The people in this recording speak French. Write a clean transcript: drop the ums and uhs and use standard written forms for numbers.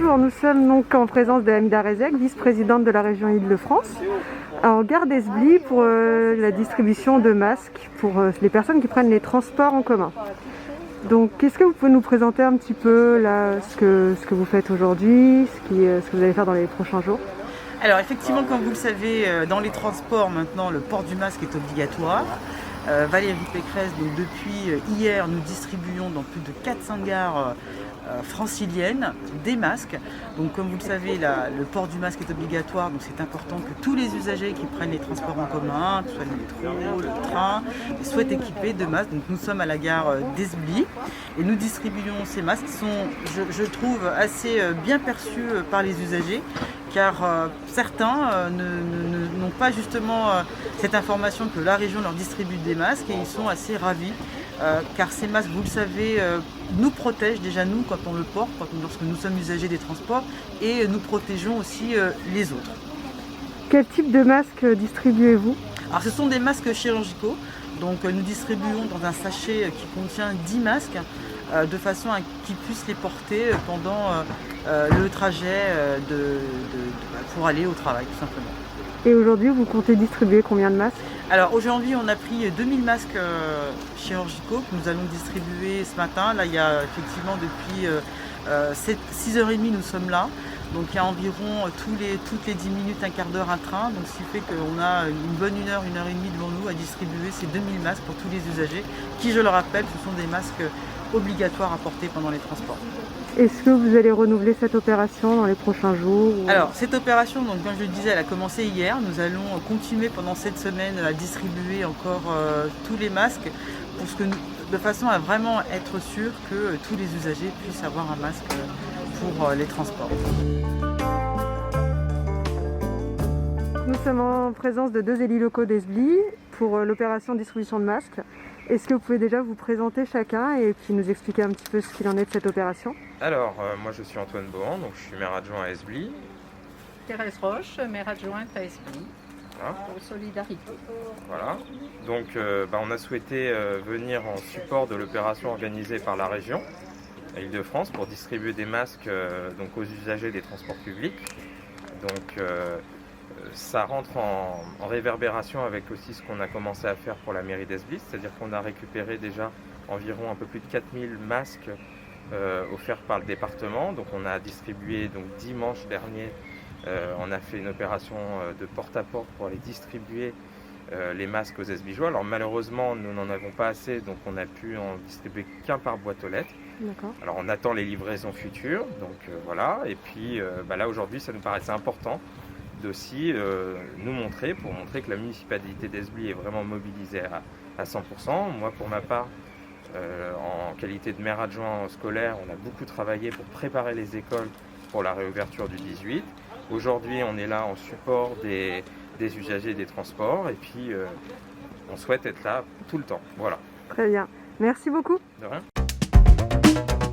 Bonjour, nous sommes donc en présence de Hamida Rezek, vice-présidente de la région Île-de-France, en gare d'Esbly pour la distribution de masques pour les personnes qui prennent les transports en commun. Donc, est-ce que vous pouvez nous présenter un petit peu là, ce que vous faites aujourd'hui, ce que vous allez faire dans les prochains jours? Alors effectivement, comme vous le savez, dans les transports maintenant, le port du masque est obligatoire. Valérie Pécresse, donc depuis hier, nous distribuons dans plus de 400 gares franciliennes des masques. Donc comme vous le savez, le port du masque est obligatoire, donc c'est important que tous les usagers qui prennent les transports en commun, que ce soit le métro, le train, soient équipés de masques. Donc nous sommes à la gare d'Esbly et nous distribuons ces masques qui sont, je trouve, assez bien perçus par les usagers, car certains n'ont pas justement cette information que la région leur distribue des masques et ils sont assez ravis, car ces masques, vous le savez, nous protègent déjà nous quand on le porte, lorsque nous sommes usagers des transports, et nous protégeons aussi les autres. Quel type de masque distribuez-vous? Alors ce sont des masques chirurgicaux, donc nous distribuons dans un sachet qui contient 10 masques, de façon à qu'ils puissent les porter pendant le trajet pour aller au travail, tout simplement. Et aujourd'hui, vous comptez distribuer combien de masques? Alors aujourd'hui, on a pris 2000 masques chirurgicaux que nous allons distribuer ce matin. Là, il y a effectivement depuis 6h30, nous sommes là. Donc il y a environ toutes les 10 minutes, un quart d'heure, un train. Donc ce qui fait qu'on a une bonne une heure et demie devant nous à distribuer ces 2000 masques pour tous les usagers, qui, je le rappelle, ce sont des masques obligatoires à porter pendant les transports. Est-ce que vous allez renouveler cette opération dans les prochains jours Alors cette opération, donc, comme je le disais, elle a commencé hier. Nous allons continuer pendant cette semaine à distribuer encore tous les masques de façon à vraiment être sûr que tous les usagers puissent avoir un masque pour les transports. Nous sommes en présence de 2 élus locaux d'Esbly pour l'opération distribution de masques. Est-ce que vous pouvez déjà vous présenter chacun et puis nous expliquer un petit peu ce qu'il en est de cette opération? Alors, moi je suis Antoine Bohan, donc je suis maire adjoint à Esbly. Thérèse Roche, maire adjointe à Esbly, Voilà. pour Solidarité. Voilà. Donc on a souhaité venir en support de l'opération organisée par la région à Île-de-France pour distribuer des masques donc aux usagers des transports publics. Donc ça rentre en réverbération avec aussi ce qu'on a commencé à faire pour la mairie d'Esbly, c'est-à-dire qu'on a récupéré déjà environ un peu plus de 4000 masques offerts par le département. Donc on a distribué, donc dimanche dernier, on a fait une opération de porte-à-porte pour aller distribuer les masques aux Esblygeois. Alors malheureusement, nous n'en avons pas assez, donc on a pu en distribuer qu'un par boîte aux lettres. D'accord. Alors on attend les livraisons futures, donc voilà. Et puis là aujourd'hui, ça nous paraissait important aussi nous montrer, pour montrer que la municipalité d'Esbly est vraiment mobilisée à 100%. Moi, pour ma part, en qualité de maire adjoint scolaire, on a beaucoup travaillé pour préparer les écoles pour la réouverture du 18. Aujourd'hui, on est là en support des usagers des transports et puis on souhaite être là tout le temps. Voilà. Très bien. Merci beaucoup. De rien.